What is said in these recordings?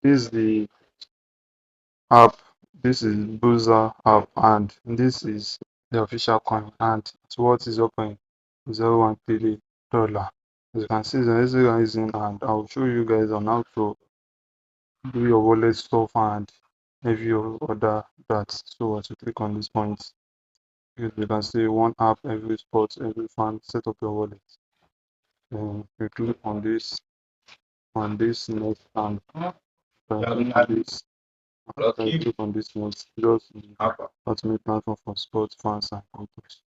This is the app. This is Buzzer app, and this is the official coin, and it's what is open $0.13. As you can see, it's amazing, and I'll show you guys on how to do your wallet stuff and every other that. So as you click on this point, you can see one app, every spot, every fund, set up your wallet. Then you click on this next, and click on this. Click on this next. Just ultimate platform for sports fans and companies.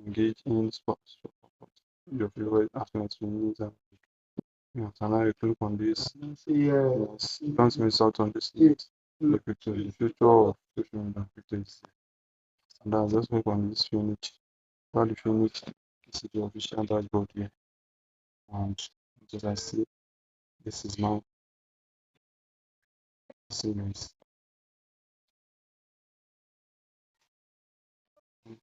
Engage in sports. Your favorite athletes will use them. Yes, and now you click on this. Yes, don't miss out on this. Look at the future of social media activities. And then just click on this finish. While you finish, this is the official dashboard here. And as I see, this is now series.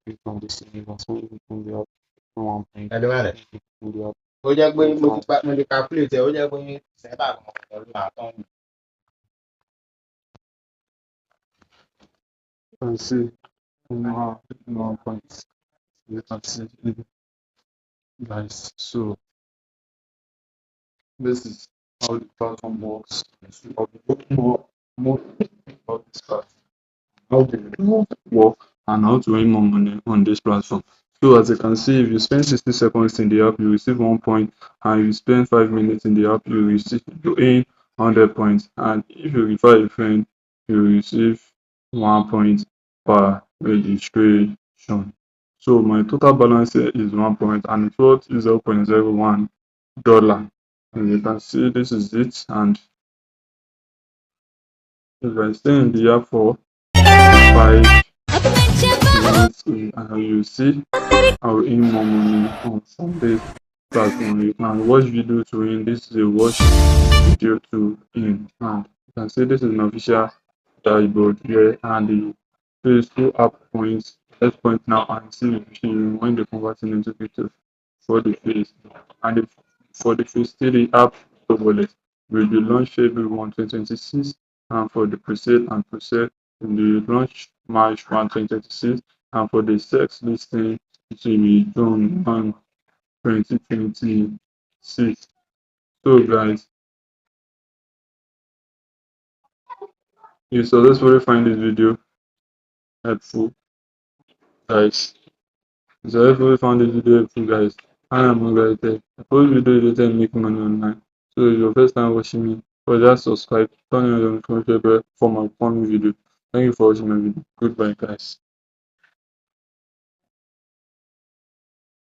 Click on this series. That's when you can the app. One point. Ẹni wà rẹ̀. In the app. Ó jẹ́ pé mo lè calculate ẹ̀, ó jẹ́ pé sẹ́bà kan pẹ̀lú àtọ́nù. You can see now 1 point. You can see guys. So this is how the platform works. I'll be looking more about this platform, how they work, and how to earn more money on this platform. So as you can see, if you spend 60 seconds in the app, you receive 1 point, and you spend 5 minutes in the app, you earn 100 points. And if you refer a friend, you receive 1 point per registration. So my total balance here is 1 point, and it's worth $0.01. And you can see this is it. And if I stay in the app for 5 minutes, you see I'll earn more money from this platform. You can watch video to earn. This is a watch video to earn, and you can see this is an official dashboard here, and the two app points. Let's point now and see when they convert it into pictures for the face. And for the face 3 app wallet will be launched February 1, 2026, and for the presale and presale will be launched March 1, 2026, and for the sex listing it will be June 1, 2026. So guys, you successfully find this video helpful, guys. So if you found this video helpful, guys, I am Mugaite. I post videos related make money online. So if your first time watching me, just subscribe, turn on the notification bell for my upcoming video. Thank you for watching my video. Goodbye, guys.